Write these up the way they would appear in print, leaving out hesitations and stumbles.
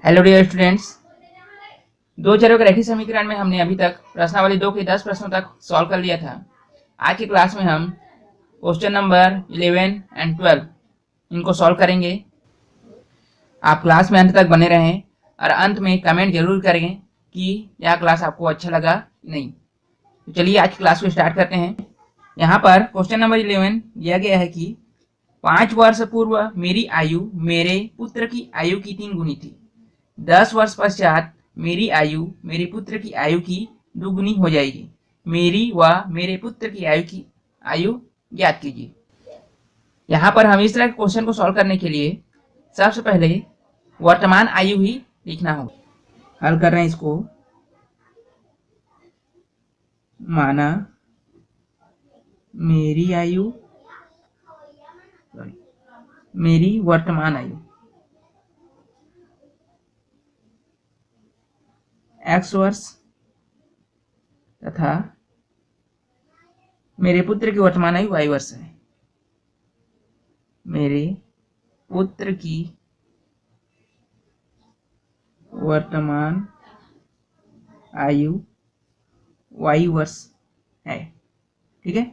Hello dear students, दो चरों के रैखिक समीकरण में हमने अभी तक प्रश्नावली 2 के 10 प्रश्नों तक सॉल्व कर लिया था। आज की क्लास में हम क्वेश्चन नंबर 11 एंड 12 इनको सॉल्व करेंगे। आप क्लास में अंत तक बने रहें और अंत में कमेंट जरूर करें कि यह क्लास आपको अच्छा लगा नहीं। तो चलिए आज की क्लास को स्टार्ट करते हैं। यहाँ पर क्वेश्चन नंबर 11 दिया गया है कि 5 वर्ष पूर्व मेरी आयु मेरे पुत्र की आयु की 3 गुनी थी। 10 वर्ष पश्चात मेरी आयु मेरे पुत्र की आयु की 2 गुनी हो जाएगी। मेरी व मेरे पुत्र की आयु ज्ञात कीजिए। यहाँ पर हम इस तरह के क्वेश्चन को सॉल्व करने के लिए सबसे पहले वर्तमान आयु ही लिखना होगा। हल कर रहे हैं इसको। माना मेरी आयु मेरी वर्तमान आयु x वर्ष तथा मेरे पुत्र की वर्तमान आयु y वर्ष है। मेरे पुत्र की वर्तमान आयु y वर्ष है। ठीक है,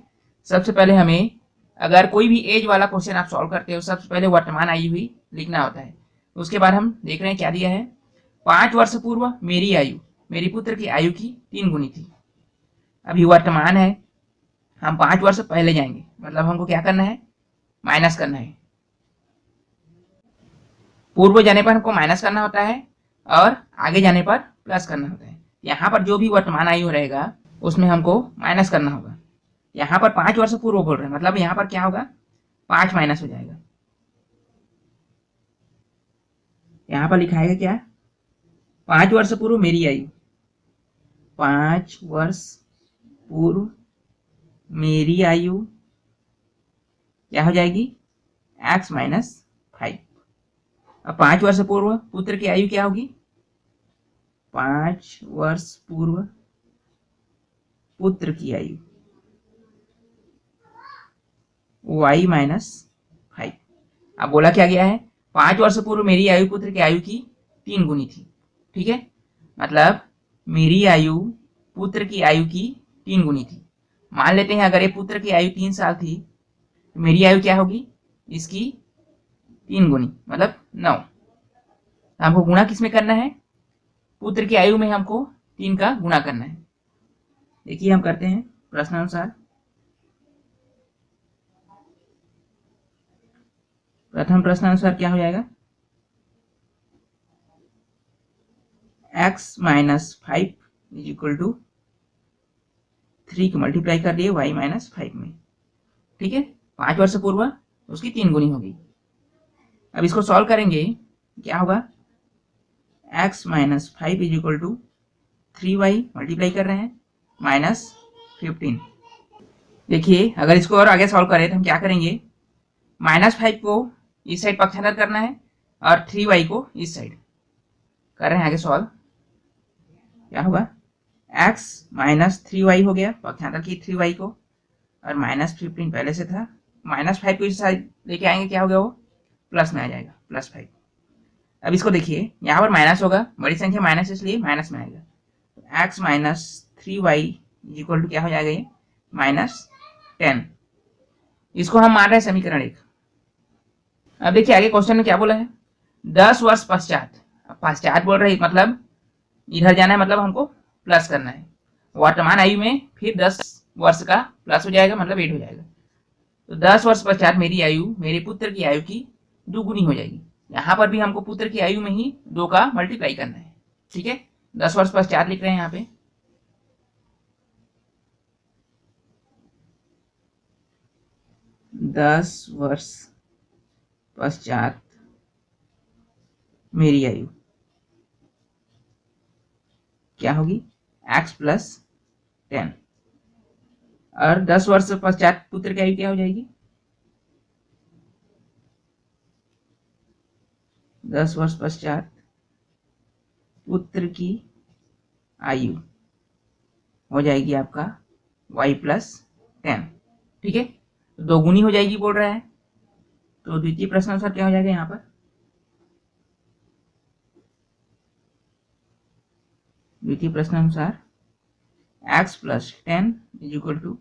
सबसे पहले हमें अगर कोई भी एज वाला क्वेश्चन आप सॉल्व करते हो सबसे पहले वर्तमान आयु ही लिखना होता है। उसके बाद हम देख रहे हैं क्या दिया है। 5 वर्ष पूर्व मेरी आयु मेरी पुत्र की आयु की 3 गुनी थी। अभी वर्तमान है, हम 5 वर्ष पहले जाएंगे, मतलब हमको क्या करना है, माइनस करना है। पूर्व जाने पर हमको माइनस करना होता है और आगे जाने पर प्लस करना होता है। यहाँ पर जो भी वर्तमान आयु रहेगा उसमें हमको माइनस करना होगा। यहाँ पर 5 वर्ष पूर्व बोल रहे हैं, मतलब यहाँ पर क्या होगा, 5 माइनस हो जाएगा। यहाँ पर लिखाएगा क्या, 5 वर्ष पूर्व मेरी आयु, 5 वर्ष पूर्व मेरी आयु क्या हो जाएगी, x माइनस 5। अब 5 वर्ष पूर्व पुत्र की आयु क्या होगी, 5 वर्ष पूर्व पुत्र की आयु y माइनस 5। अब बोला क्या गया है, 5 वर्ष पूर्व मेरी आयु पुत्र की आयु की 3 गुनी थी। ठीक है, मतलब मेरी आयु पुत्र की आयु की 3 गुनी थी। मान लेते हैं अगर ये पुत्र की आयु 3 साल थी तो मेरी आयु क्या होगी, इसकी 3 गुनी मतलब 9। हमको गुणा किस में करना है, पुत्र की आयु में हमको 3 का गुणा करना है। देखिए हम करते हैं प्रश्नानुसार। प्रथम प्रश्नानुसार क्या हो जाएगा, x minus 5 is equal to 3 को मल्टीप्लाई कर दिए y माइनस 5 में। ठीक है, 5 वर्ष पूर्व उसकी 3 गुनी होगी। अब इसको सॉल्व करेंगे, क्या होगा, x minus 5 is equal to 3y multiply कर रहे हैं माइनस 15। देखिए अगर इसको और आगे सॉल्व करें तो हम क्या करेंगे, -5 को इस साइड पक्षांतर करना है और 3y को इस साइड कर रहे हैं आगे सॉल्व। क्या होगा, x माइनस 3y हो गया, पक्षांतर की 3y को, और माइनस 15 पहले से था, -5 को इस साइड लेके आएंगे, क्या हो गया, वो प्लस में आ जाएगा, +5। अब इसको देखिए, यहाँ पर माइनस होगा, बड़ी संख्या माइनस इसलिए माइनस में आएगा। तो x minus 3y equal to क्या हो जाएगा, ये -10। इसको हम मान रहे हैं समीकरण 1। अब देखिए आगे क्वेश्चन में क्या बोला है, 10 वर्ष पश्चात। पश्चात बोल रहे मतलब इधर जाना है, मतलब हमको प्लस करना है। वर्तमान आयु में फिर 10 वर्ष का प्लस हो जाएगा, मतलब 8 हो जाएगा। तो 10 वर्ष पश्चात मेरी आयु मेरे पुत्र की आयु की 2 गुनी हो जाएगी। यहाँ पर भी हमको पुत्र की आयु में ही 2 का मल्टीप्लाई करना है। ठीक है, 10 वर्ष पश्चात लिख रहे हैं यहाँ पे। दस वर्ष पश्चात मेरी आयु क्या होगी, x प्लस 10। और 10 वर्ष पश्चात पुत्र की आयु क्या हो जाएगी, 10 वर्ष पश्चात पुत्र की आयु हो जाएगी आपका y प्लस 10। ठीक है, तो 2 गुनी हो जाएगी बोल रहा है। तो द्वितीय प्रश्न आंसर क्या हो जाएगा यहाँ पर, द्वितीय प्रश्न अनुसार x plus 10 is equal to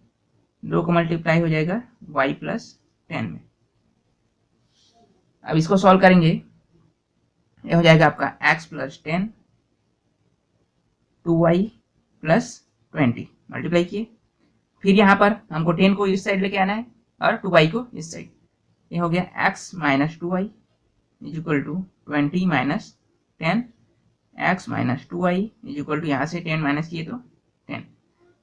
2 को मल्टीप्लाई हो जाएगा y प्लस 10 में। अब इसको सॉल्व करेंगे, ये हो जाएगा आपका x plus 10 2y plus 20 multiply किए, फिर यहाँ पर हमको 10 को इस साइड लेके आना है और 2y को इस साइड। ये हो गया x minus 2y is equal to 20 minus 10, x minus 2y is equal to यहाँ से 10 माइनस किए तो 10।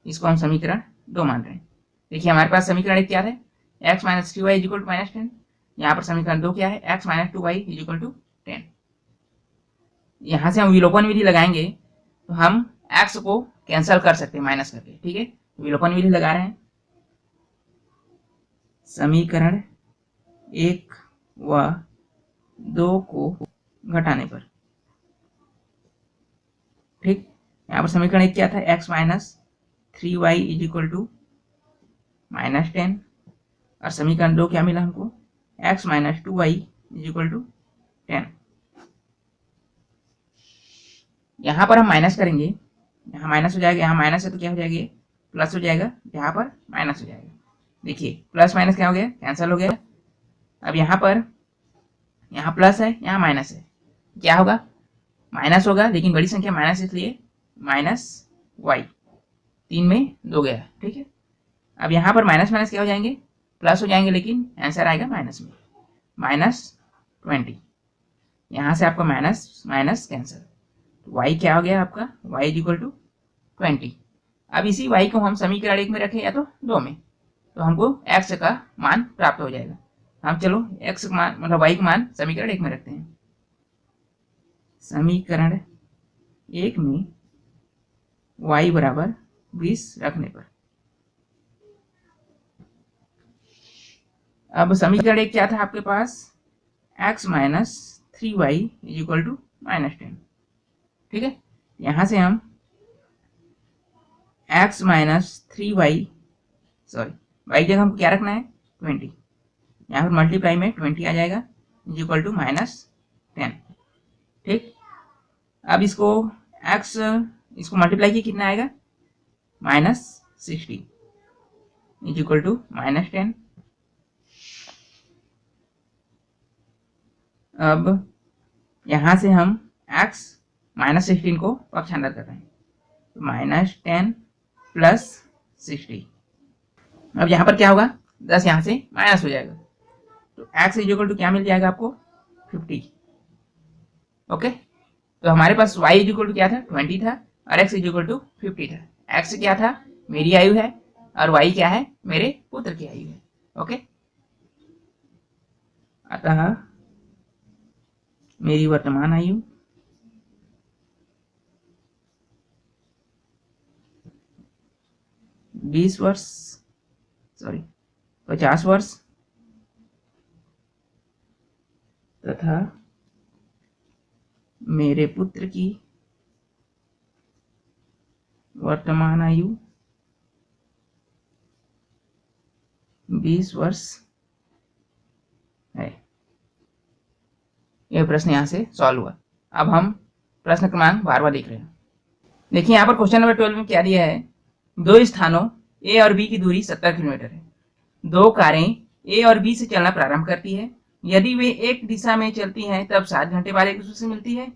इसको हम समीकरण 2 मान रहे हैं। देखिए हमारे पास समीकरण 1 क्या है, x minus 3y is equal to minus 10। यहाँ पर समीकरण 2 क्या है, x minus 2y is equal to 10। यहाँ से हम विलोपन विधि लगाएंगे तो हम x को कैंसिल कर सकते हैं माइनस करके, ठीक है। विलोपन विधि लगा रहे हैं, समीकरण 1 व 2 को घटाने पर, ठीक। यहाँ पर समीकरण 1 क्या था, x minus 3y is equal to minus 10, और समीकरण 2 क्या मिला हमको, x minus 2y is equal to 10। यहाँ पर हम माइनस करेंगे, यहाँ माइनस हो जाएगा, यहाँ माइनस है तो क्या हो जाएगा, प्लस हो जाएगा, यहाँ पर माइनस हो जाएगा। देखिए प्लस माइनस क्या हो गया, कैंसिल हो गया। अब यहाँ पर यहाँ प्लस है, यहाँ माइनस है, क्या होगा, माइनस होगा, लेकिन बड़ी संख्या माइनस इसलिए माइनस y, 3 में 2 गया, ठीक है। अब यहाँ पर माइनस माइनस क्या हो जाएंगे, प्लस हो जाएंगे, लेकिन आंसर आएगा माइनस में, माइनस 20। यहाँ से आपका माइनस माइनस कैंसिल, y क्या हो गया आपका, y इज इक्वल टू 20। अब इसी y को हम समीकरण 1 में रखें या तो 2 में, तो हमको x का मान प्राप्त हो जाएगा। हम चलो x का मान मतलब y का मान समीकरण 1 में रखते हैं। समीकरण 1 में y बराबर 20 रखने पर, अब समीकरण 1 क्या था आपके पास, x minus 3y is equal to minus 10, ठीक है। यहाँ से हम x minus 3y sorry y जगह हमको क्या रखना है 20, यहाँ पर मल्टीप्लाई में 20 आ जाएगा इज इक्वल टू माइनस 10, ठीक। अब इसको x इसको मल्टीप्लाई किया कितना आएगा, minus 60 is equal to minus 10। अब यहाँ से हम x माइनस 16 को पक्षांतर कर रहे हैं, तो माइनस 10 प्लस 60। अब यहाँ पर क्या होगा, 10 यहाँ से माइनस हो जाएगा, तो x इज इक्वल टू क्या मिल जाएगा आपको 50, ओके। तो हमारे पास y इज इक्वल टू क्या था 20 था और x इज इक्वल टू 50 था। x क्या था, मेरी आयु है, और y क्या है, मेरे पुत्र की आयु है, ओके। अतः मेरी वर्तमान आयु 20 वर्ष सॉरी 50 वर्ष तथा मेरे पुत्र की वर्तमान आयु 20 वर्ष है। यह प्रश्न यहाँ से सॉल्व हुआ। अब हम प्रश्न क्रमांक 12वां देख रहे हैं। देखिए यहाँ पर क्वेश्चन नंबर 12 में क्या दिया है, दो स्थानों ए और बी की दूरी 70 किलोमीटर है। दो कारें ए और बी से चलना प्रारंभ करती है। यदि वे एक दिशा में चलती हैं तब 7 घंटे बाद एक दूसरे से मिलती है।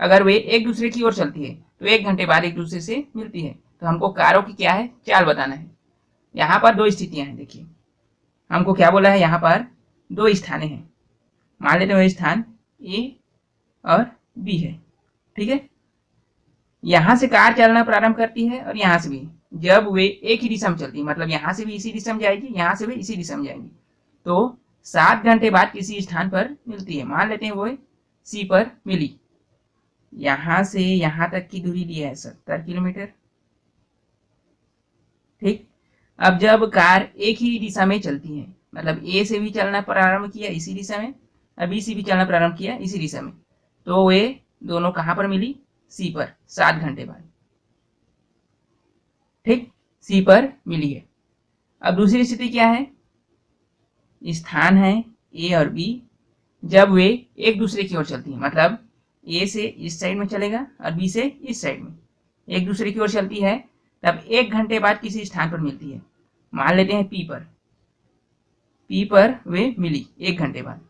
अगर वे एक दूसरे की ओर चलती है तो 1 घंटे बाद एक दूसरे से मिलती है। तो हमको कारों की क्या है, चाल बताना है। यहाँ पर दो स्थितियां हैं। देखिए हमको क्या बोला है, यहाँ पर दो स्थानें हैं। मान लेते हैं स्थान ए और बी है, ठीक है। यहाँ से कार चलना प्रारंभ करती है और यहाँ से भी। जब वे एक ही दिशा में चलती है, मतलब यहाँ से भी इसी दिशा में जाएगी, यहाँ से भी इसी दिशा में जाएंगी, तो 7 घंटे बाद किसी स्थान पर मिलती है। मान लेते हैं वो सी पर मिली। यहाँ से यहाँ तक की दूरी दी है 70 किलोमीटर, ठीक। अब जब कार एक ही दिशा में चलती है, मतलब ए से भी चलना प्रारंभ किया इसी दिशा में, अब बी से भी चलना प्रारंभ किया इसी दिशा में, तो वे दोनों कहाँ पर मिली, सी पर 7 घंटे बाद, ठीक, सी पर मिली है। अब दूसरी स्थिति क्या है, स्थान है ए और बी, जब वे एक दूसरे की ओर चलती हैं, मतलब ए से इस साइड में चलेगा और बी से इस साइड में, एक दूसरे की ओर चलती है तब 1 घंटे बाद किसी स्थान पर मिलती है। मान लेते हैं पी पर वे मिली 1 घंटे बाद।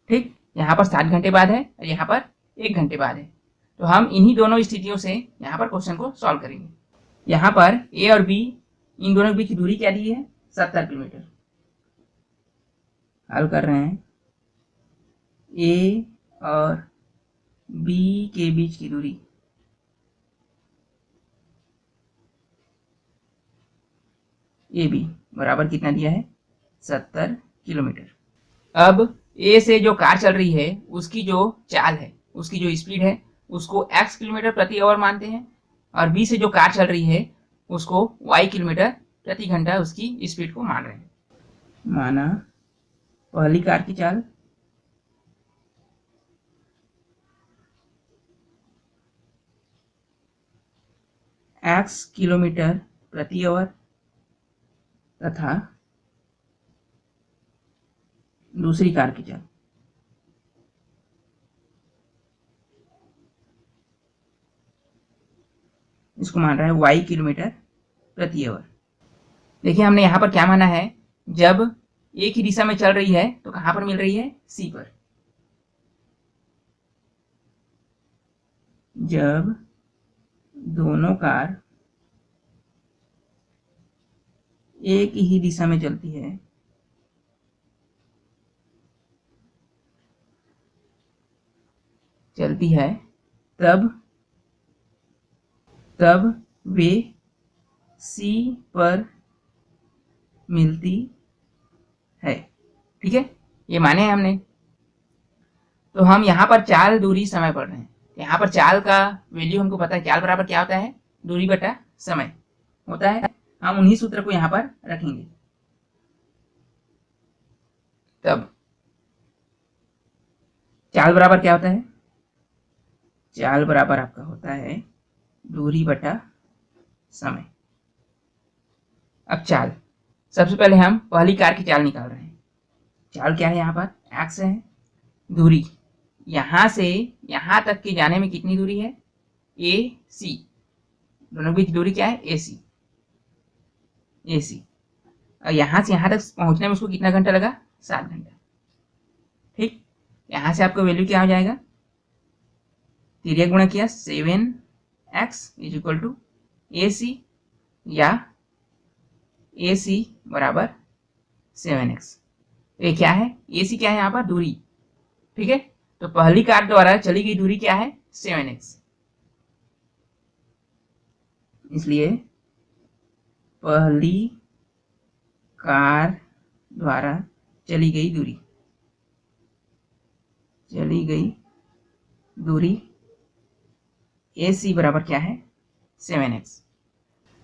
ठीक, यहाँ पर 7 घंटे बाद है और यहाँ पर 1 घंटे बाद है। तो हम इन्हीं दोनों स्थितियों से यहाँ पर क्वेश्चन को सॉल्व करेंगे। यहाँ पर ए और बी, इन दोनों के बीच की दूरी क्या दी है? 70 किलोमीटर। हल कर रहे हैं। ए और बी के बीच की दूरी ए बी बराबर कितना दिया है? 70 किलोमीटर। अब ए से जो कार चल रही है उसकी जो चाल है, उसकी जो स्पीड है, उसको x किलोमीटर प्रति आवर मानते हैं, और बी से जो कार चल रही है उसको y किलोमीटर प्रति घंटा उसकी स्पीड को मान रहे हैं। माना पहली कार की चाल x किलोमीटर प्रति आवर तथा दूसरी कार की चाल इसको मान रहा है y किलोमीटर प्रति आवर। देखिए हमने यहां पर क्या माना है, जब एक ही दिशा में चल रही है तो कहां पर मिल रही है? C पर। जब दोनों कार एक ही दिशा में चलती है तब वे C पर मिलती है। ठीक है, ये माने हैं हमने। तो हम यहाँ पर चाल, दूरी, समय पढ़ रहे हैं। यहाँ पर चाल का वैल्यू हमको पता है, चाल बराबर क्या होता है? दूरी बटा समय होता है। हम उन्हीं सूत्र को यहाँ पर रखेंगे। तब चाल बराबर क्या होता है? चाल बराबर आपका होता है दूरी बटा समय। अब चाल, सबसे पहले हम पहली कार की चाल निकाल रहे हैं। चाल क्या है? यहाँ पर x है। दूरी यहां से यहां तक के जाने में कितनी दूरी है? AC। दोनों के बीच दूरी क्या है? AC। और यहां से यहां तक पहुंचने में उसको कितना घंटा लगा? 7 घंटा। ठीक, यहां से आपका वैल्यू क्या हो जाएगा? तिर्यक गुणा किया 7x is equal to AC, या AC बराबर 7x। ये क्या है? AC क्या है? यहाँ पर दूरी। ठीक है, तो पहली कार द्वारा चली गई दूरी क्या है? 7x। इसलिए पहली कार द्वारा चली गई दूरी AC बराबर क्या है? 7x।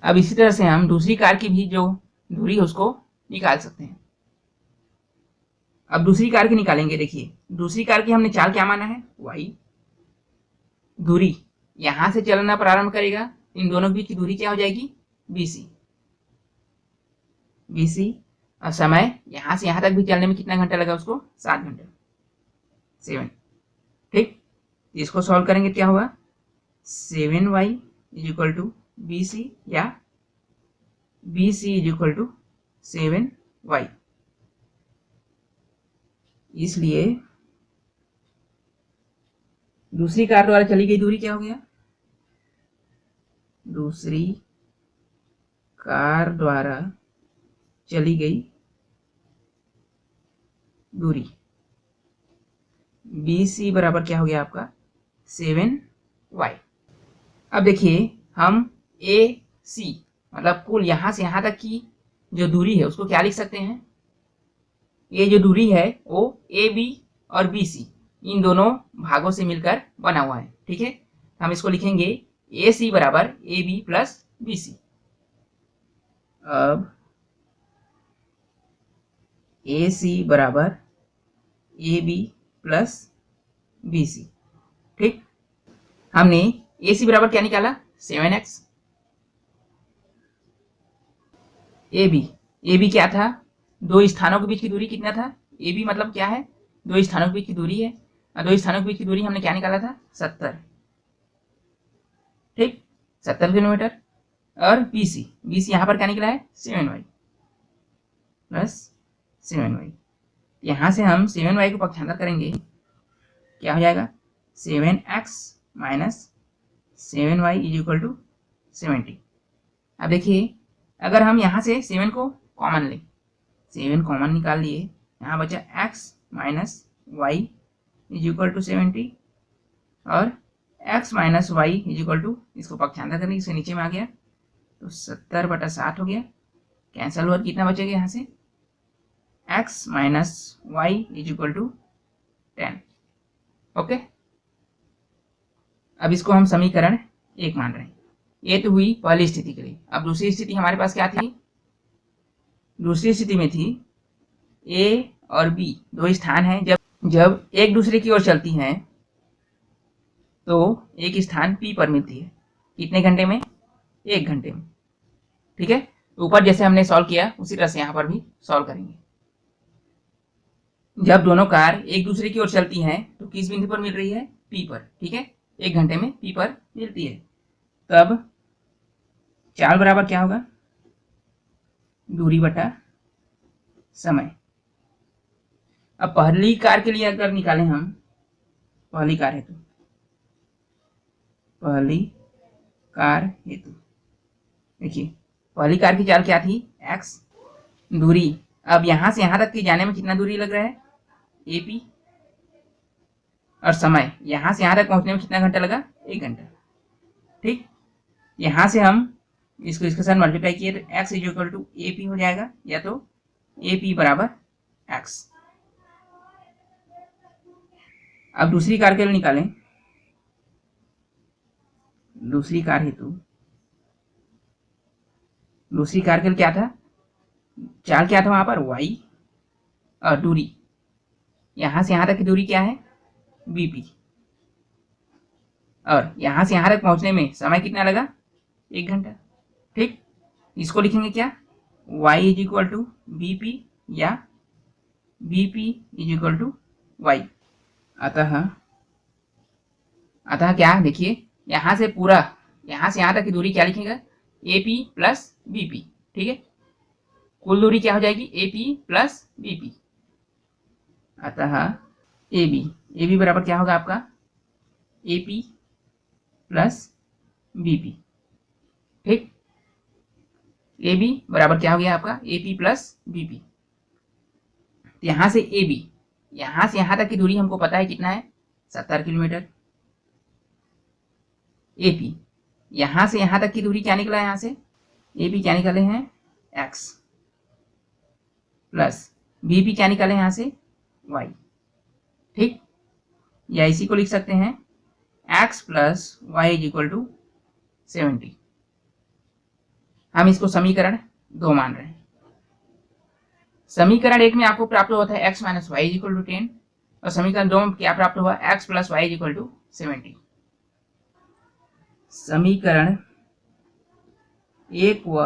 अब इसी तरह से हम दूसरी कार की भी जो दूरी है उसको निकाल सकते हैं। अब दूसरी कार की निकालेंगे। देखिए दूसरी कार की हमने चाल क्या माना है? y। दूरी यहां से चलना प्रारंभ करेगा, इन दोनों के बीच की दूरी क्या हो जाएगी? BC। और समय यहां से यहां तक भी चलने में कितना घंटा लगा उसको? 7 घंटा। 7। ठीक, इसको सॉल्व करेंगे क्या होगा? 7y is equal to BC, या BC is equal to 7y। इसलिए दूसरी कार द्वारा चली गई दूरी क्या हो गया? दूसरी कार द्वारा चली गई दूरी BC बराबर क्या हो गया आपका? 7y। अब देखिए हम AC मतलब कुल यहां से यहां तक की जो दूरी है उसको क्या लिख सकते हैं? ये जो दूरी है वो AB और BC इन दोनों भागों से मिलकर बना हुआ है। ठीक है, हम इसको लिखेंगे AC बराबर AB प्लस BC। अब AC बराबर AB प्लस BC। ठीक, हमने AC बराबर क्या निकाला? 7x। AB क्या था? दो स्थानों के बीच की दूरी कितना था? AB मतलब क्या है? दो स्थानों के बीच की दूरी है। और दो स्थानों के बीच की दूरी हमने क्या निकाला था, 70, ठीक, 70 किलोमीटर। और BC यहाँ पर क्या निकला है, 7y प्लस 7y। यहाँ से हम 7y को पक्षांतर करेंगे, क्या हो जाएगा, 7x minus 7y is equal to 70। अब देखिए, अगर हम यहाँ से 7 को कॉमन लें, 7 कॉमन निकाल लिए, यहाँ बचा x minus y is equal to 70 और x minus y is equal to, इसको पक्षांतर करने इसके नीचे में आ गया तो 70/60 हो गया, कैंसल हुआ, कितना बचेगा यहाँ से, x minus y is equal to 10। Okay, अब इसको हम समीकरण 1 मान रहे हैं। ये तो हुई पहली स्थिति के लिए। अब दूसरी स्थिति हमारे पास क्या थी, दूसरी स्थिति में थी A और B दो स्थान हैं, जब एक दूसरे की ओर चलती हैं तो एक स्थान P पर मिलती है, कितने घंटे में, 1 घंटे में, ठीक है। ऊपर जैसे हमने सॉल्व किया उसी तरह से यहाँ पर भी सॉल्व करेंगे। जब दोनों कार एक दूसरे की ओर चलती हैं तो किस बिंदु पर मिल रही है, P पर, ठीक है, 1 घंटे में P पर मिलती है। तब चाल बराबर क्या होगा, दूरी बटा समय। अब पहली कार के लिए अगर निकालें हम, पहली कार हेतु, पहली कार हेतु देखिए, पहली कार की चाल क्या थी, x, दूरी, अब यहां से यहां तक के जाने में कितना दूरी लग रहा है, AP, और समय, यहां से यहां तक पहुंचने में कितना घंटा लगा, 1 घंटा, ठीक। यहां से हम इसको इसके साथ मल्टीप्लाई किए तो x is equal to AP हो जाएगा, या तो AP बराबर x। अब दूसरी कार के लिए निकालें, दूसरी कार हेतु, दूसरी कार के लिए क्या था, चाल क्या था वहां पर, y, और दूरी, यहां से यहां तक की दूरी क्या है, BP, और यहां से यहां तक पहुंचने में समय कितना लगा, 1 घंटा, ठीक। इसको लिखेंगे क्या, y is equal to BP या BP is equal to y। अतः क्या, देखिए यहां से पूरा, यहां से यहां तक की दूरी क्या लिखेगा, AP प्लस BP, ठीक है, कुल दूरी क्या हो जाएगी, AP प्लस BP। अतः AB बराबर क्या होगा आपका, AP प्लस BP, ठीक। AB बराबर क्या हो गया आपका, AP प्लस BP। यहां से AB, यहां से यहां तक की दूरी हमको पता है कितना है, 70 किलोमीटर। AP, यहां से यहां तक की दूरी क्या निकला है, यहां से AP क्या निकाले हैं, x, प्लस BP क्या निकाले यहां से, y, ठीक। या इसी को लिख सकते हैं x plus y is equal to 70। हम इसको समीकरण 2 मान रहे हैं। समीकरण 1 में आपको प्राप्त हुआ था x minus y is equal to 10, और समीकरण 2 में क्या प्राप्त हुआ, x plus y is equal to 70। समीकरण 1 व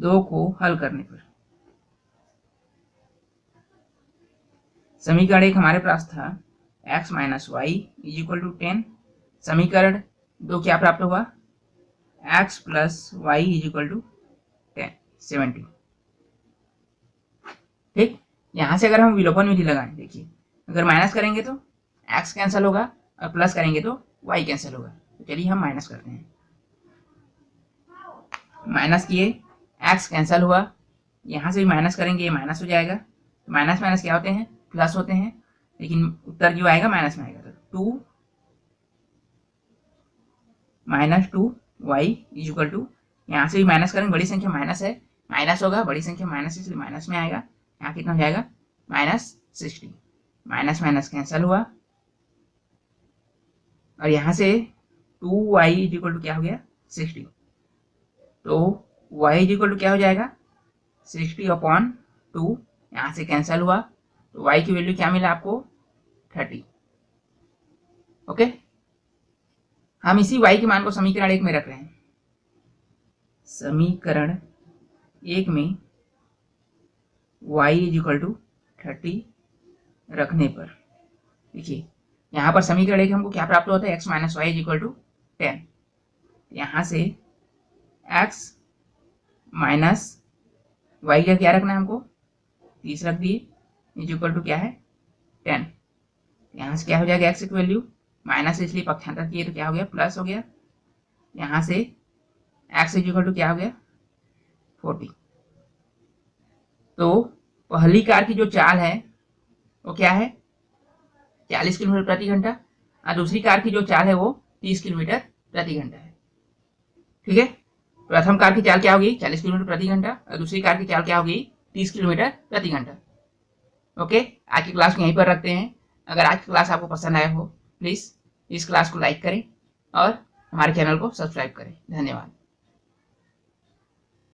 2 को हल करने पर, समीकरण 1 हमारे पास था x minus y is equal to 10, समीकरण 2 क्या प्राप्त हुआ, x plus y is equal to 70, ठीक। यहां से अगर हम विलोपन विधि लगाएं, देखिए अगर माइनस करेंगे तो x कैंसिल होगा और प्लस करेंगे तो y कैंसिल होगा। तो चलिए हम माइनस करते हैं, माइनस किए, x कैंसिल हुआ, यहां से भी माइनस करेंगे, ये माइनस हो जाएगा, माइनस माइनस क्या होते हैं, प्लस होते हैं, लेकिन उत्तर जो आएगा माइनस में आएगा। तो 2 minus 2y is equal to, यहाँ से भी माइनस करेंगे, बड़ी संख्या माइनस है, माइनस होगा, बड़ी संख्या माइनस, इसलिए माइनस में आएगा। यहाँ कितना हो जाएगा, -60, माइनस माइनस कैंसिल हुआ, और यहाँ से 2y इज इक्वल टू क्या हो गया, 60। तो y इज इक्वल टू क्या हो जाएगा, 60/2, यहाँ से कैंसिल हुआ, तो y की वैल्यू क्या मिला आपको, 30। ओके, हम इसी y के मान को समीकरण 1 में रख रहे हैं। समीकरण 1 में y इज इक्वल टू 30 रखने पर देखिए यहाँ पर समीकरण एक हमको क्या प्राप्त होता है, x minus y is equal to 10। यहाँ से x माइनस वाई का क्या रखना है हमको, 30 रख दिए, इज इक्वल टू क्या है 10। यहाँ से क्या हो जाएगा x की वैल्यू, माइनस इसलिए पक्षांतर किए तो क्या हो गया प्लस हो गया। यहाँ से x इज इक्वल टू क्या हो गया 40। तो पहली कार की जो चाल है वो क्या है 40 किलोमीटर प्रति घंटा, और दूसरी कार की जो चाल है वो 30 किलोमीटर प्रति घंटा है। ठीक है, प्रथम कार की चाल क्या होगी 40 किलोमीटर प्रति घंटा और दूसरी कार की चाल क्या होगी 30 किलोमीटर प्रति घंटा। ओके, आज की क्लास को यहीं पर रखते हैं। अगर आज की क्लास आपको पसंद आया हो प्लीज़ इस क्लास को लाइक करें और हमारे चैनल को सब्सक्राइब करें। धन्यवाद।